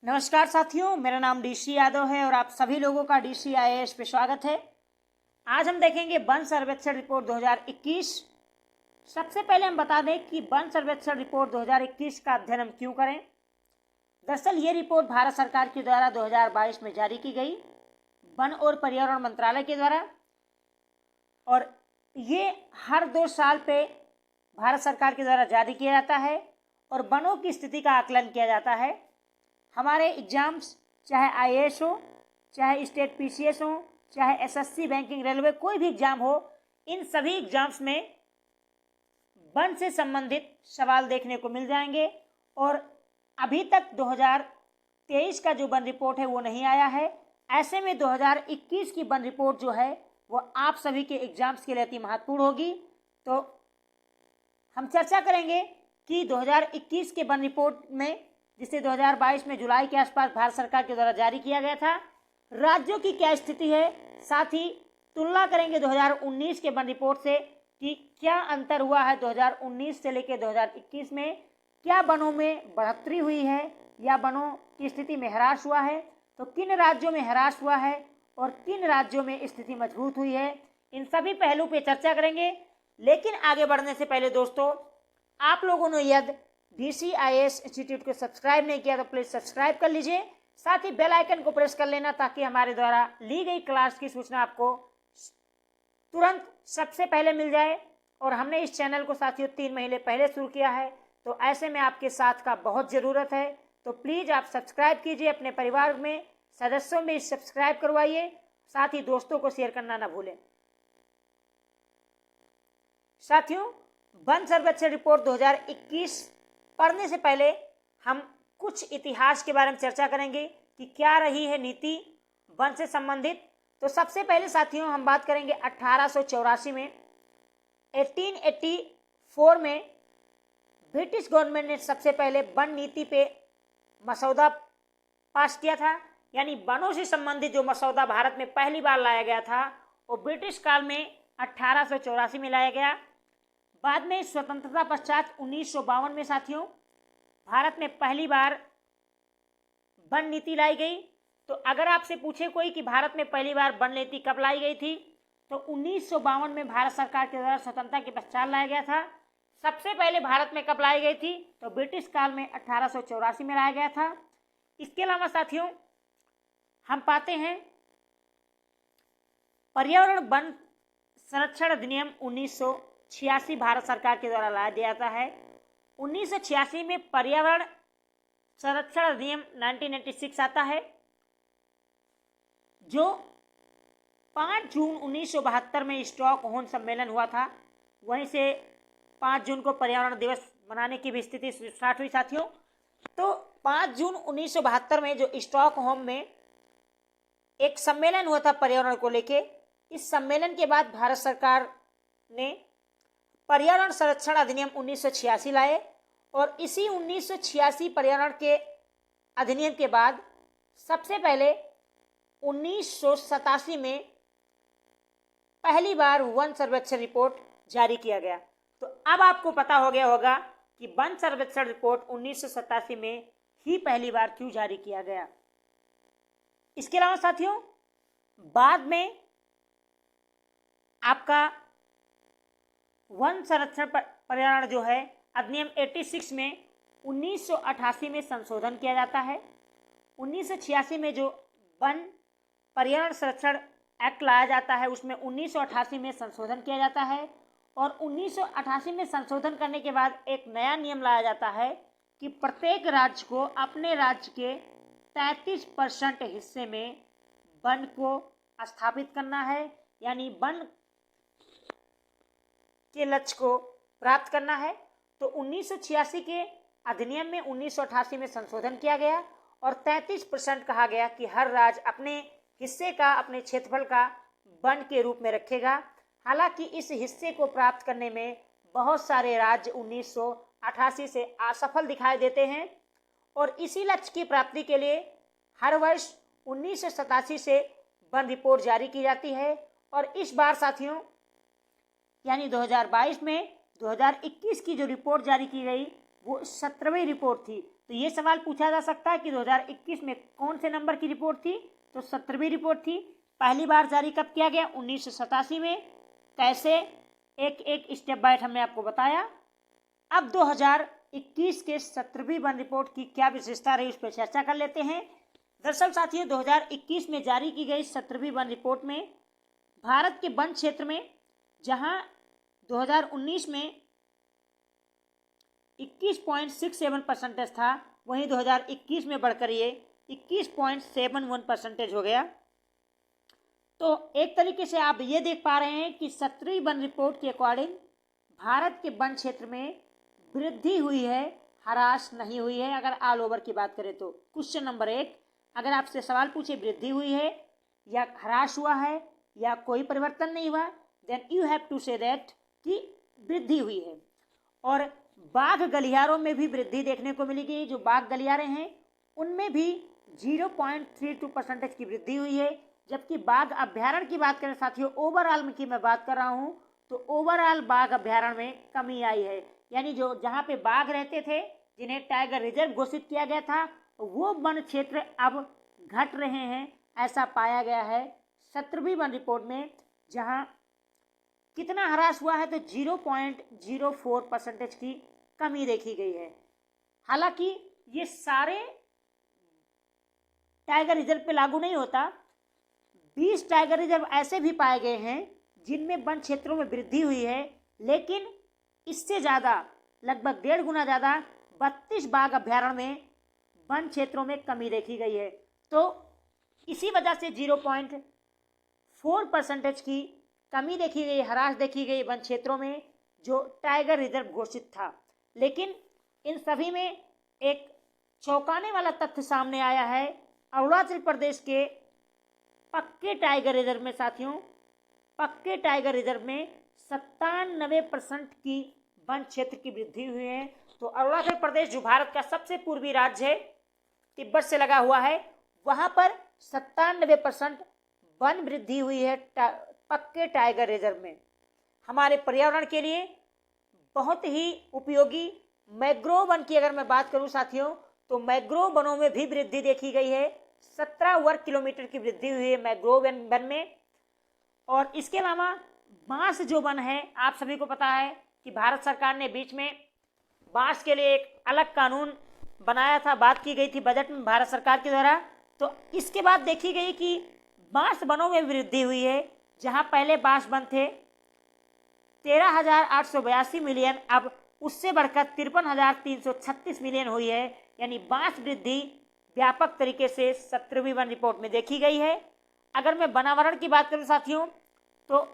नमस्कार साथियों, मेरा नाम डीसी यादव है और आप सभी लोगों का डीसी आईएएस पे स्वागत है। आज हम देखेंगे वन सर्वेक्षण रिपोर्ट 2021। सबसे पहले हम बता दें कि वन सर्वेक्षण रिपोर्ट 2021 का अध्ययन हम क्यों करें। दरअसल ये रिपोर्ट भारत सरकार के द्वारा 2022 में जारी की गई, वन और पर्यावरण मंत्रालय के द्वारा, और ये हर 2 साल पे भारत सरकार के द्वारा जारी किया जाता है और वनों की स्थिति का आकलन किया जाता है। हमारे एग्जाम्स, चाहे आईएएस हो, चाहे स्टेट पीसीएस हो, चाहे एसएससी, बैंकिंग, रेलवे, कोई भी एग्जाम हो, इन सभी एग्जाम्स में वन से संबंधित सवाल देखने को मिल जाएंगे। और अभी तक 2023 का जो वन रिपोर्ट है वो नहीं आया है। ऐसे में 2021 की वन रिपोर्ट जो है वो आप सभी के एग्जाम्स के लिए अति महत्वपूर्ण होगी। तो हम चर्चा करेंगे कि 2021 के वन रिपोर्ट में, जिसे 2022 में जुलाई के आसपास भारत सरकार के द्वारा जारी किया गया था, राज्यों की क्या स्थिति है। साथ ही तुलना करेंगे 2019 के वन रिपोर्ट से कि क्या अंतर हुआ है 2019 से लेकर 2021 में, क्या वनों में बढ़ोतरी हुई है या वनों की स्थिति में ह्रास हुआ है, तो किन राज्यों में ह्रास हुआ है और किन राज्यों में स्थिति मजबूत हुई है। इन सभी पहलू पे चर्चा करेंगे। लेकिन आगे बढ़ने से पहले दोस्तों, आप लोगों ने यदि डीसी आईएएस इंस्टीट्यूट को सब्सक्राइब नहीं किया तो प्लीज सब्सक्राइब कर लीजिए। साथ ही बेल आइकन को प्रेस कर लेना ताकि हमारे द्वारा ली गई क्लास की सूचना आपको तुरंत सबसे पहले मिल जाए। और हमने इस चैनल को साथियों 3 महीने पहले शुरू किया है, तो ऐसे में आपके साथ का बहुत ज़रूरत है। तो प्लीज़ आप सब्सक्राइब कीजिए, अपने परिवार में सदस्यों में सब्सक्राइब करवाइए, साथ ही दोस्तों को शेयर करना ना भूलें। साथियों, वन सर्वेक्षण रिपोर्ट 2021 पढ़ने से पहले हम कुछ इतिहास के बारे में चर्चा करेंगे कि क्या रही है नीति वन से संबंधित। तो सबसे पहले साथियों हम बात करेंगे 1884 में, 1884 में ब्रिटिश गवर्नमेंट ने सबसे पहले वन नीति पे मसौदा पास किया था। यानी वनों से संबंधित जो मसौदा भारत में पहली बार लाया गया था वो ब्रिटिश काल में 1884 में लाया गया। बाद में स्वतंत्रता पश्चात 1952 में साथियों भारत में पहली बार वन नीति लाई गई। तो अगर आपसे पूछे कोई कि भारत में पहली बार वन नीति कब लाई गई थी, तो 1952 में भारत सरकार के द्वारा स्वतंत्रता के पश्चात लाया गया था। सबसे पहले भारत में कब लाई गई थी, तो ब्रिटिश काल में 1884 में लाया गया था। इसके अलावा साथियों हम पाते हैं पर्यावरण वन संरक्षण अधिनियम 1986 भारत सरकार के द्वारा लाया जाता है। 1986 में पर्यावरण संरक्षण अधिनियम 1996 आता है, जो 5 जून 1972 में स्टॉकहोम सम्मेलन हुआ था। वहीं से 5 जून को पर्यावरण दिवस मनाने की भी स्थिति स्टार्ट हुई साथियों। तो 5 जून 1972 में जो स्टॉकहोम में एक सम्मेलन हुआ था पर्यावरण को लेके, इस सम्मेलन के बाद भारत सरकार ने पर्यावरण संरक्षण अधिनियम 1986 लाए। और इसी 1986 पर्यावरण के अधिनियम के बाद सबसे पहले 1987 में पहली बार वन सर्वेक्षण रिपोर्ट जारी किया गया। तो अब आपको पता हो गया होगा कि वन सर्वेक्षण रिपोर्ट 1987 में ही पहली बार क्यों जारी किया गया। इसके अलावा साथियों बाद में आपका वन संरक्षण पर्यावरण जो है अधिनियम 86 में 1988 में संशोधन किया जाता है। 1986 में जो वन पर्यावरण संरक्षण एक्ट लाया जाता है उसमें 1988 में संशोधन किया जाता है। और 1988 में संशोधन करने के बाद एक नया नियम लाया जाता है कि प्रत्येक राज्य को अपने राज्य के 33% हिस्से में वन को स्थापित करना है, यानी वन के लक्ष्य को प्राप्त करना है। तो 1986 के अधिनियम में 1988 में संशोधन किया गया और 33% कहा गया कि हर राज्य अपने हिस्से का, अपने क्षेत्रफल का वन के रूप में रखेगा। हालांकि इस हिस्से को प्राप्त करने में बहुत सारे राज्य 1988 से असफल दिखाई देते हैं और इसी लक्ष्य की प्राप्ति के लिए हर वर्ष 1987 से वन रिपोर्ट जारी की जाती है। और इस बार साथियों यानी 2022 में 2021 की जो रिपोर्ट जारी की गई वो 17वीं रिपोर्ट थी। तो ये सवाल पूछा जा सकता है कि 2021 में कौन से नंबर की रिपोर्ट थी, तो 17वीं रिपोर्ट थी। पहली बार जारी कब किया गया, 1987 में। कैसे, एक एक स्टेप बाय हमने आपको बताया। अब 2021 के 17वीं वन रिपोर्ट की क्या विशेषता रही, उस पर चर्चा कर लेते हैं। दरअसल साथियों, 2021 में जारी की गई 17वीं वन रिपोर्ट में भारत के वन क्षेत्र में, जहां 2019 में 21.67% था, वहीं 2021 में बढ़कर ये 21.71% हो गया। तो एक तरीके से आप ये देख पा रहे हैं कि 17वीं वन रिपोर्ट के अकॉर्डिंग भारत के वन क्षेत्र में वृद्धि हुई है, ह्रास नहीं हुई है। अगर ऑल ओवर की बात करें तो क्वेश्चन नंबर 1, अगर आपसे सवाल पूछे वृद्धि हुई है या ह्रास हुआ है या कोई परिवर्तन नहीं हुआ, then you have to say that कि वृद्धि हुई है। और बाघ गलियारों में भी वृद्धि देखने को मिलेगी। जो बाघ गलियारे हैं उनमें भी 0.32% की वृद्धि हुई है। जबकि बाघ अभ्यारण्य की बात करें साथियों, ओवरऑल की मैं बात कर रहा हूं, तो ओवरऑल बाघ अभ्यारण्य में कमी आई है। यानी जो जहां पे बाघ रहते थे, जिन्हें टाइगर रिजर्व घोषित किया गया था, वो वन क्षेत्र अब घट रहे हैं, ऐसा पाया गया है 17वीं वन रिपोर्ट में। जहां कितना ह्रास हुआ है, तो 0.04% की कमी देखी गई है। हालांकि ये सारे टाइगर रिजर्व पे लागू नहीं होता। 20 टाइगर रिजर्व ऐसे भी पाए गए हैं जिनमें वन क्षेत्रों में वृद्धि हुई है, लेकिन इससे ज़्यादा, लगभग 1.5 गुना ज़्यादा 32 बाघ अभ्यारण्य में वन क्षेत्रों में कमी देखी गई है। तो इसी वजह से 0.4% की कमी देखी गई, ह्रास देखी गई वन क्षेत्रों में जो टाइगर रिजर्व घोषित था। लेकिन इन सभी में एक चौंकाने वाला तथ्य सामने आया है। अरुणाचल प्रदेश के पक्के टाइगर रिजर्व में साथियों, पक्के टाइगर रिजर्व में 97% की वन क्षेत्र की वृद्धि हुई है। तो अरुणाचल प्रदेश जो भारत का सबसे पूर्वी राज्य है, तिब्बत से लगा हुआ है, वहां पर 97% वन वृद्धि हुई है पक्के टाइगर रिजर्व में। हमारे पर्यावरण के लिए बहुत ही उपयोगी मैंग्रोव वन की अगर मैं बात करूं साथियों, तो मैंग्रोव वनों में भी वृद्धि देखी गई है। 17 वर्ग किलोमीटर की वृद्धि हुई है मैंग्रोव वन में। और इसके अलावा बांस जो वन है, आप सभी को पता है कि भारत सरकार ने बीच में बांस के लिए एक अलग कानून बनाया था, बात की गई थी बजट में भारत सरकार के द्वारा। तो इसके बाद देखी गई कि बांस वनों में वृद्धि हुई है। जहां पहले बांस वन थे 13,882 मिलियन, अब उससे बढ़कर 53,336 मिलियन हुई है। यानी बांस वृद्धि व्यापक तरीके से 17वीं वन रिपोर्ट में देखी गई है। अगर मैं वनावरण की बात करूं साथियों, तो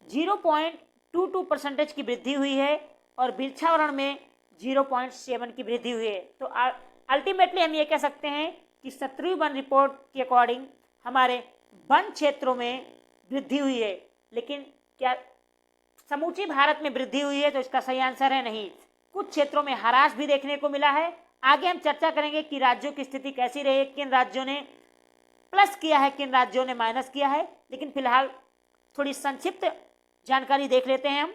0.22% की वृद्धि हुई है और वृक्षावरण में 0.7 की वृद्धि हुई है। तो अल्टीमेटली हम ये कह सकते हैं कि 17वीं वन रिपोर्ट के अकॉर्डिंग हमारे वन क्षेत्रों में वृद्धि हुई है। लेकिन क्या समूचे भारत में वृद्धि हुई है, तो इसका सही आंसर है नहीं। कुछ क्षेत्रों में ह्रास भी देखने को मिला है। आगे हम चर्चा करेंगे कि राज्यों की स्थिति कैसी रही, किन राज्यों ने प्लस किया है, किन राज्यों ने माइनस किया है। लेकिन फिलहाल थोड़ी संक्षिप्त जानकारी देख लेते हैं हम।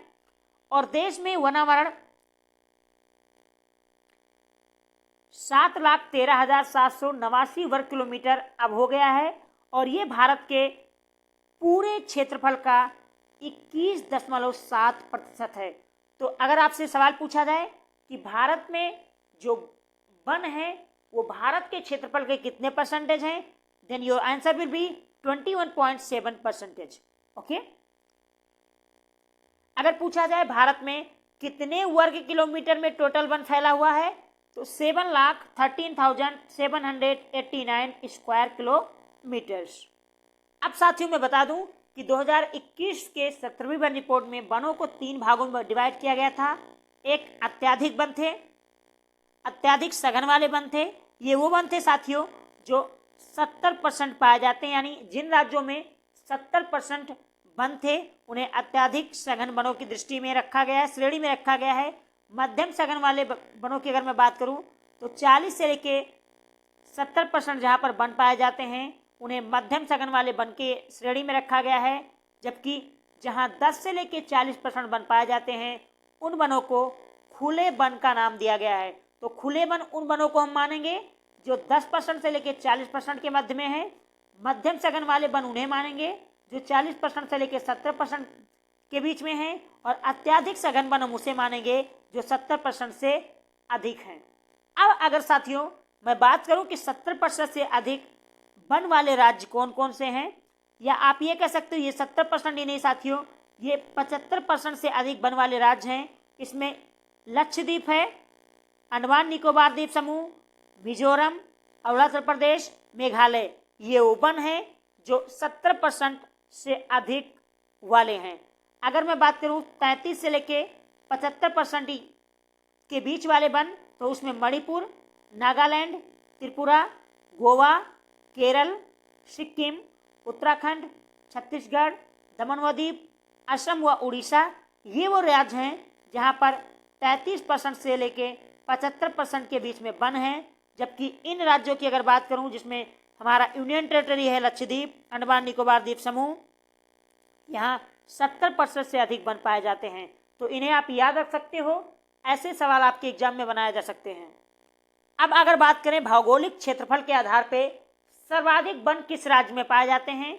और देश में वनावरण 7,13,789 वर्ग किलोमीटर अब हो गया है और ये भारत के पूरे क्षेत्रफल का 21.7% है। तो अगर आपसे सवाल पूछा जाए कि भारत में जो वन है वो भारत के क्षेत्रफल के कितने परसेंटेज हैं, then your answer will be 21.7%। Okay. अगर पूछा जाए भारत में कितने वर्ग किलोमीटर में टोटल वन फैला हुआ है, तो 7,13,789 स्क्वायर किलोमीटर्स। अब साथियों मैं बता दूं कि 2021 के 17वीं वन रिपोर्ट में वनों को 3 भागों में डिवाइड किया गया था। एक अत्याधिक वन थे, अत्याधिक सघन वाले वन थे। ये वो वन थे साथियों जो 70% पाए जाते हैं, यानी जिन राज्यों में 70% वन थे उन्हें अत्याधिक सघन वनों की दृष्टि में रखा गया है, श्रेणी में रखा गया है। मध्यम सघन वाले वनों की अगर मैं बात करूं तो 40 से लेके 70% जहां पर वन पाए जाते हैं उन्हें मध्यम सघन वाले वन के श्रेणी में रखा गया है। जबकि जहां 10 से लेके 40% वन पाए जाते हैं उन वनों को खुले वन का नाम दिया गया है। तो खुले वन उन वनों को हम मानेंगे जो 10% से लेकर 40% के मध्य में है। मध्यम सघन वाले वन उन्हें मानेंगे जो 40% से लेकर 70% के बीच में है। और अत्यधिक सघन वन हम उसे मानेंगे जो 70% से अधिक हैं। अब अगर साथियों मैं बात करूं कि 70% से अधिक वन वाले राज्य कौन कौन से हैं, या आप ये कह सकते हो ये 70% ही नहीं साथियों, ये 75% से अधिक वन वाले राज्य हैं। इसमें लक्षद्वीप है, अंडमान निकोबार द्वीप समूह, मिजोरम, अरुणाचल प्रदेश, मेघालय, ये वो वन हैं जो 70% से अधिक वाले हैं। अगर मैं बात करूं 33 से लेके 75% के बीच वाले वन, तो उसमें मणिपुर, नागालैंड, त्रिपुरा, गोवा, केरल, सिक्किम, उत्तराखंड, छत्तीसगढ़, दमन व दीव, असम व उड़ीसा, ये वो राज्य हैं जहां पर 33% से लेके 75% के बीच में वन हैं। जबकि इन राज्यों की अगर बात करूं जिसमें हमारा यूनियन टेरिटरी है लक्षद्वीप, अंडमान निकोबार द्वीप समूह, यहाँ 70% से अधिक वन पाए जाते हैं। तो इन्हें आप याद रख सकते हो, ऐसे सवाल आपके एग्जाम में बनाए जा सकते हैं। अब अगर बात करें भौगोलिक क्षेत्रफल के आधार पे सर्वाधिक वन किस राज्य में पाए जाते हैं,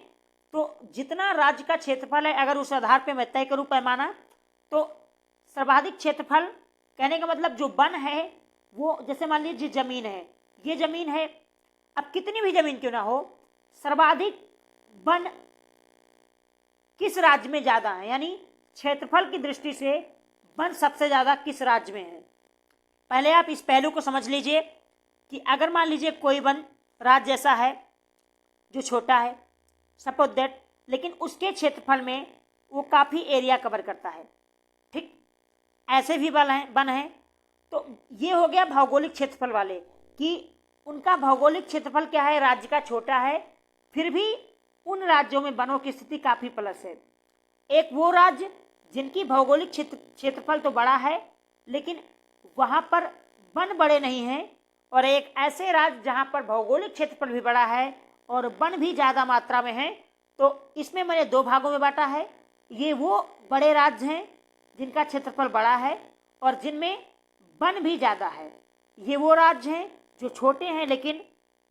तो जितना राज्य का क्षेत्रफल है अगर उस आधार पे मैं तय करूं पैमाना, तो सर्वाधिक क्षेत्रफल कहने का मतलब जो वन है वो, जैसे मान लीजिए जमीन है, ये जमीन है, अब कितनी भी जमीन क्यों ना हो, सर्वाधिक वन किस राज्य में ज्यादा है, यानी क्षेत्रफल की दृष्टि से वन सबसे ज्यादा किस राज्य में है। पहले आप इस पहलू को समझ लीजिए कि अगर मान लीजिए कोई वन राज्य ऐसा है जो छोटा है, सपोज दैट, लेकिन उसके क्षेत्रफल में वो काफी एरिया कवर करता है, ठीक, ऐसे भी वन है। तो ये हो गया भौगोलिक क्षेत्रफल वाले कि उनका भौगोलिक क्षेत्रफल क्या है, राज्य का छोटा है, फिर भी उन राज्यों में वनों की स्थिति काफी प्लस है। एक वो राज्य जिनकी भौगोलिक क्षेत्रफल तो बड़ा है लेकिन वहां पर वन बड़े नहीं हैं, और एक ऐसे राज्य जहां पर भौगोलिक क्षेत्रफल भी बड़ा है और वन भी ज्यादा मात्रा में है। तो इसमें मैंने दो भागों में बांटा है। ये वो बड़े राज्य हैं जिनका क्षेत्रफल बड़ा है और जिनमें वन भी ज्यादा है। ये वो राज्य हैं जो छोटे हैं लेकिन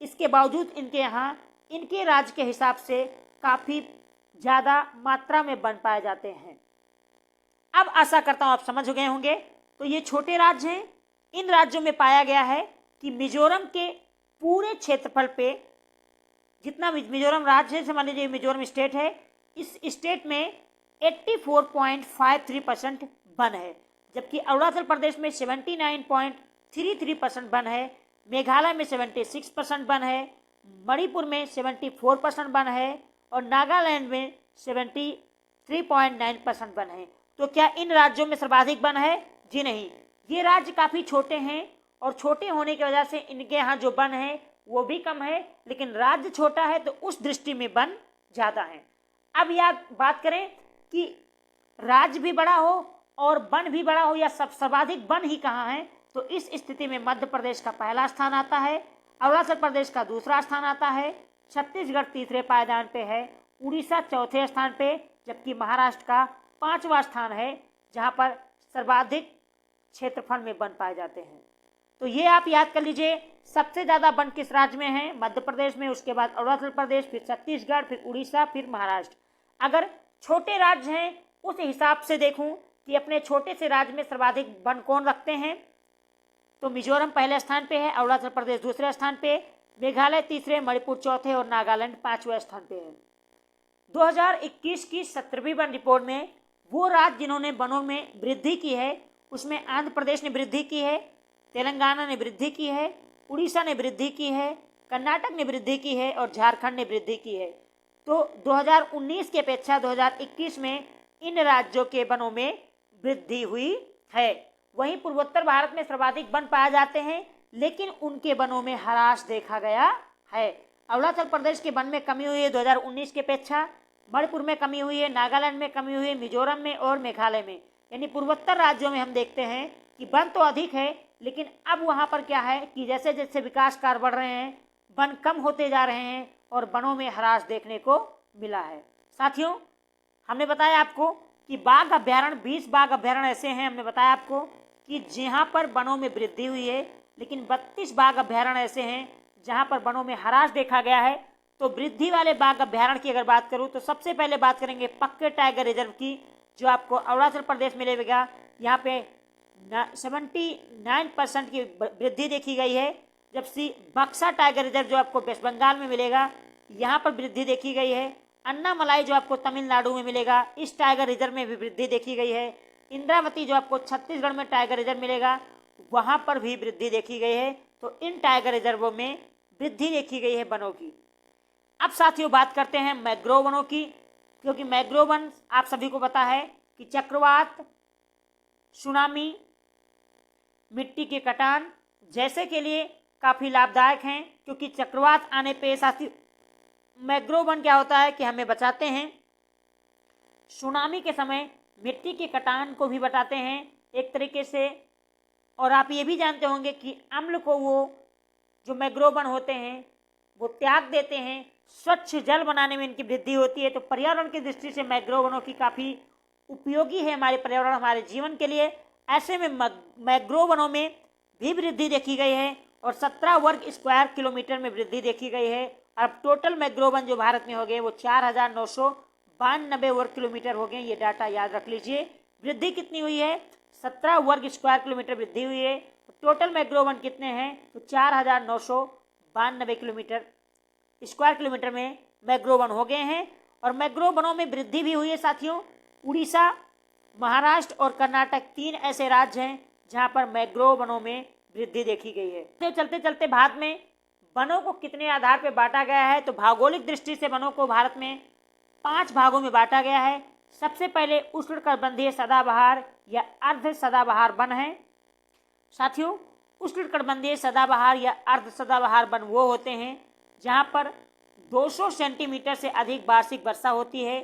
इसके बावजूद इनके यहाँ इनके राज्य के हिसाब से काफी ज्यादा मात्रा में वन पाए जाते हैं। अब आशा करता हूं आप समझ गए होंगे। तो ये छोटे राज्य हैं। इन राज्यों में पाया गया है कि मिजोरम के पूरे क्षेत्रफल पे, जितना मिजोरम राज्य है, मान लीजिए मिजोरम स्टेट है, इस स्टेट में 84.53% वन है, जबकि अरुणाचल प्रदेश में 79.33% वन है, मेघालय में 76% वन है, मणिपुर में 74% वन है और नागालैंड में 73.9% वन है। तो क्या इन राज्यों में सर्वाधिक वन है? जी नहीं, ये राज्य काफी छोटे हैं और छोटे होने की वजह से इनके यहाँ जो वन है वो भी कम है, लेकिन राज्य छोटा है तो उस दृष्टि में वन ज्यादा है। अब याद बात करें कि राज्य भी बड़ा हो और वन भी बड़ा हो या सर्वाधिक वन ही कहाँ है, तो इस स्थिति में मध्य प्रदेश का पहला स्थान आता है, अरुणाचल प्रदेश का दूसरा स्थान आता है, छत्तीसगढ़ तीसरे पायदान पे है, उड़ीसा चौथे स्थान पे, जबकि महाराष्ट्र का 5वां स्थान है जहां पर सर्वाधिक क्षेत्रफल में वन पाए जाते हैं। तो ये आप याद कर लीजिए, सबसे ज्यादा वन किस राज्य में है? मध्य प्रदेश में, उसके बाद अरुणाचल प्रदेश, फिर छत्तीसगढ़, फिर उड़ीसा, फिर महाराष्ट्र। अगर छोटे राज्य हैं उस हिसाब से देखूं कि अपने छोटे से राज्य में सर्वाधिक वन कौन रखते हैं, तो मिजोरम पहले स्थान पे है, अरुणाचल प्रदेश दूसरे स्थान पे, मेघालय तीसरे, मणिपुर चौथे और नागालैंड 5वें स्थान पे है। 2021 की 17वीं वन रिपोर्ट में वो राज्य जिन्होंने वनों में वृद्धि की है उसमें आंध्र प्रदेश ने वृद्धि की है, तेलंगाना ने वृद्धि की है, उड़ीसा ने वृद्धि की है, कर्नाटक ने वृद्धि की है और झारखंड ने वृद्धि की है। तो 2019 की अपेक्षा 2021 में इन राज्यों के वनों में वृद्धि हुई है। वहीं पूर्वोत्तर भारत में सर्वाधिक वन पाए जाते हैं लेकिन उनके वनों में ह्रास देखा गया है। अरुणाचल प्रदेश के वन में कमी हुई है 2019 की अपेक्षा, मणिपुर में कमी हुई है, नागालैंड में कमी हुई है, मिजोरम में और मेघालय में। यानी पूर्वोत्तर राज्यों में हम देखते हैं कि वन तो अधिक है लेकिन अब वहां पर क्या है कि जैसे जैसे विकास कार्य बढ़ रहे हैं वन कम होते जा रहे हैं और वनों में ह्रास देखने को मिला है। साथियों, हमने बताया आपको कि बाघ अभ्यारण्य 20 बाघ अभ्यारण्य ऐसे हैं, हमने बताया आपको कि जहाँ पर वनों में वृद्धि हुई है, लेकिन 32 बाघ अभ्यारण्य ऐसे हैं जहाँ पर वनों में ह्रास देखा गया है। तो वृद्धि वाले बाघ अभ्यारण्य की अगर बात करूँ तो सबसे पहले बात करेंगे पक्के टाइगर रिजर्व की, जो आपको अरुणाचल प्रदेश में मिलेगा। यहाँ पे 79% की वृद्धि देखी गई है। जबकि बक्सा टाइगर रिजर्व जो आपको वेस्ट बंगाल में मिलेगा, यहाँ पर वृद्धि देखी गई है। अन्नामलाई जो आपको तमिलनाडु में मिलेगा, इस टाइगर रिजर्व में भी वृद्धि देखी गई है। इंद्रावती जो आपको छत्तीसगढ़ में टाइगर रिजर्व मिलेगा, वहाँ पर भी वृद्धि देखी गई है। तो इन टाइगर रिजर्वों में वृद्धि देखी गई है वनों की। अब साथियों बात करते हैं मैंग्रोव वनों की, क्योंकि मैंग्रोव वन आप सभी को पता है कि चक्रवात, सुनामी, मिट्टी के कटान जैसे के लिए काफ़ी लाभदायक हैं। क्योंकि चक्रवात आने पे साथी मैंग्रोव वन क्या होता है कि हमें बचाते हैं, सुनामी के समय मिट्टी के कटान को भी बचाते हैं एक तरीके से। और आप ये भी जानते होंगे कि अम्ल को वो जो मैंग्रोव वन होते हैं वो त्याग देते हैं, स्वच्छ जल बनाने में इनकी वृद्धि होती है। तो पर्यावरण की दृष्टि से मैंग्रोव वनों की काफ़ी उपयोगी है हमारे पर्यावरण, हमारे जीवन के लिए। ऐसे में मैंग्रोव वनों में भी वृद्धि देखी गई है और 17 वर्ग स्क्वायर किलोमीटर में वृद्धि देखी गई है। अब टोटल मैंग्रोव वन जो भारत में हो गए वो 4992 वर्ग किलोमीटर हो गए। ये डाटा याद रख लीजिए। वृद्धि कितनी हुई है? 17 वर्ग स्क्वायर किलोमीटर वृद्धि हुई है। टोटल मैंग्रोव वन कितने हैं? तो 4992 किलोमीटर स्क्वायर किलोमीटर में मैंग्रोव वन हो गए हैं। और मैंग्रोव वनों में वृद्धि भी हुई है साथियों। उड़ीसा, महाराष्ट्र और कर्नाटक 3 ऐसे राज्य हैं जहां पर मैंग्रोव वनों में वृद्धि देखी गई है। तो चलते चलते भारत में वनों को कितने आधार पर बांटा गया है, तो भौगोलिक दृष्टि से वनों को भारत में 5 भागों में बांटा गया है। सबसे पहले उष्णकटिबंधीय सदाबहार या अर्ध सदाबहार वन है। साथियों, उष्णकटिबंधीय सदाबहार या अर्ध सदाबहार वन वो होते हैं जहां पर 200 सेंटीमीटर से अधिक वार्षिक वर्षा होती है,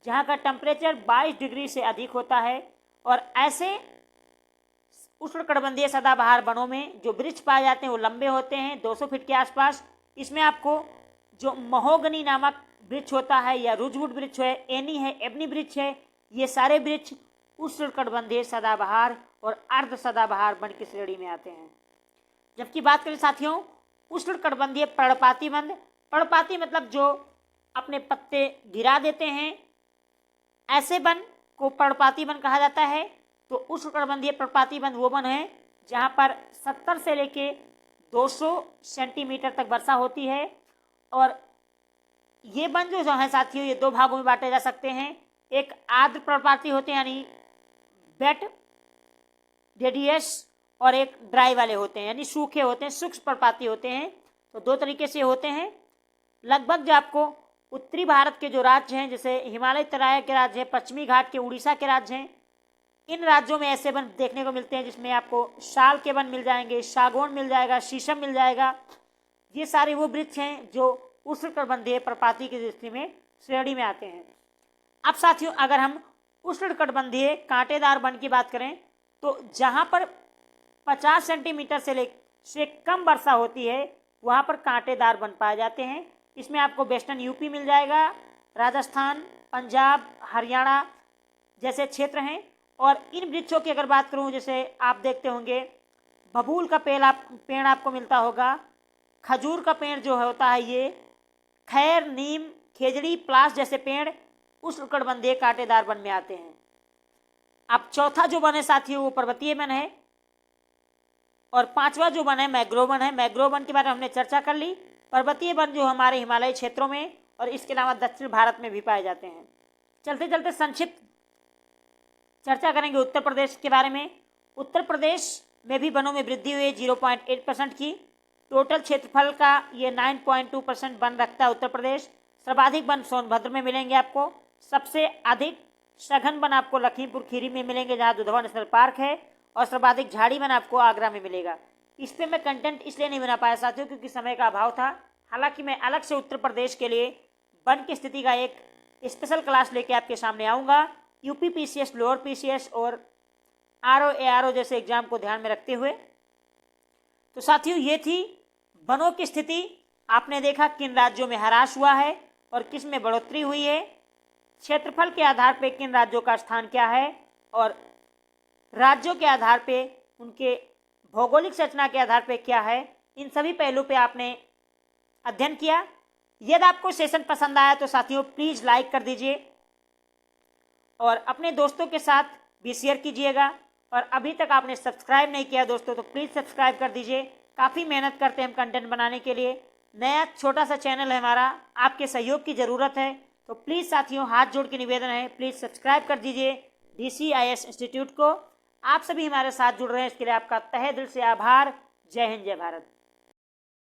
जहां का टेम्परेचर 22 डिग्री से अधिक होता है। और ऐसे उष्णकटिबंधीय सदाबहार वनों में जो वृक्ष पाए जाते हैं वो लंबे होते हैं 200 फीट के आसपास। इसमें आपको जो महोगनी नामक वृक्ष होता है या रुजवुड वृक्ष है, एनी है, एबनी वृक्ष है, ये सारे वृक्ष उष्णकटिबंधीय सदाबहार और अर्ध सदाबहार वन की श्रेणी में आते हैं। जबकि बात करें साथियों उष्णकटिबंधीय पर्णपाती वन, पर्णपाती मतलब जो अपने पत्ते गिरा देते हैं, ऐसे वन को पर्णपाती वन कहा जाता है। तो उष्णकटिबंधीय पर्णपाती वन वो वन है जहाँ पर 70 से लेके 200 सेंटीमीटर तक वर्षा होती है। और ये वन जो है साथियों ये 2 भागों में बांटे जा सकते हैं। एक आर्द्र पर्णपाती होते हैं यानी वेट डेडियस, और एक ड्राई वाले होते हैं यानी सूखे होते हैं, शुष्क पर्णपाती होते हैं। तो 2 तरीके से होते हैं। लगभग जो आपको उत्तरी भारत के जो राज्य हैं जैसे हिमालय तराई के राज्य हैं, पश्चिमी घाट के उड़ीसा के राज्य हैं, इन राज्यों में ऐसे वन देखने को मिलते हैं जिसमें आपको साल के वन मिल जाएंगे, सागौन मिल जाएगा, शीशम मिल जाएगा। ये सारे वो वृक्ष हैं जो उष्णकटिबंधीय पर्णपाती की दृष्टि में श्रेणी में आते हैं। अब साथियों अगर हम उष्णकटिबंधीय कांटेदार वन की बात करें तो जहाँ पर 50 सेंटीमीटर से कम वर्षा होती है वहाँ पर कांटेदार वन पाए जाते हैं। इसमें आपको वेस्टर्न यूपी मिल जाएगा, राजस्थान, पंजाब, हरियाणा जैसे क्षेत्र हैं। और इन वृक्षों की अगर बात करूँ जैसे आप देखते होंगे बबूल का पेड़ आपको मिलता होगा, खजूर का पेड़ जो होता है ये, खैर, नीम, खेजड़ी, प्लास जैसे पेड़ उष्णकटिबंधीय कांटेदार वन में आते हैं। अब चौथा जो वन है साथियों वो पर्वतीय वन है और 5वां जो वन है मैंग्रोव वन है। मैंग्रोव वन के बारे में हमने चर्चा कर ली। पर्वतीय वन जो हमारे हिमालयी क्षेत्रों में और इसके अलावा दक्षिण भारत में भी पाए जाते हैं। चलते चलते संक्षिप्त चर्चा करेंगे उत्तर प्रदेश के बारे में। उत्तर प्रदेश में भी वनों में वृद्धि हुई है 0.8% की। टोटल क्षेत्रफल का ये 9.2% वन रखता है उत्तर प्रदेश। सर्वाधिक वन सोनभद्र में मिलेंगे आपको। सबसे अधिक सघन वन आपको लखीमपुर खीरी में मिलेंगे जहाँ दुधवा नेशनल पार्क है। और सर्वाधिक झाड़ी वन आपको आगरा में मिलेगा। इस पर मैं कंटेंट इसलिए नहीं बना पाया साथियों क्योंकि समय का अभाव था। हालांकि मैं अलग से उत्तर प्रदेश के लिए वन की स्थिति का एक स्पेशल क्लास लेके आपके सामने आऊँगा, यूपी पीसीएस, लोअर पीसीएस और आरओ एआरओ जैसे एग्जाम को ध्यान में रखते हुए। तो साथियों ये थी वनों की स्थिति। आपने देखा किन राज्यों में ह्रास हुआ है और किस में बढ़ोतरी हुई है, क्षेत्रफल के आधार पर किन राज्यों का स्थान क्या है और राज्यों के आधार पे उनके भौगोलिक संरचना के आधार पर क्या है, इन सभी पहलू पे आपने अध्ययन किया। यदि आपको सेशन पसंद आया तो साथियों प्लीज़ लाइक कर दीजिए और अपने दोस्तों के साथ भी शेयर कीजिएगा। और अभी तक आपने सब्सक्राइब नहीं किया दोस्तों तो प्लीज़ सब्सक्राइब कर दीजिए। काफ़ी मेहनत करते हैं हम कंटेंट बनाने के लिए, नया छोटा सा चैनल है हमारा, आपके सहयोग की ज़रूरत है। तो प्लीज़ साथियों हाथ जोड़ के निवेदन है, प्लीज़ सब्सक्राइब कर दीजिए DCIS इंस्टीट्यूट को। आप सभी हमारे साथ जुड़ रहे हैं, इसके लिए आपका तहे दिल से आभार। जय हिंद, जय भारत।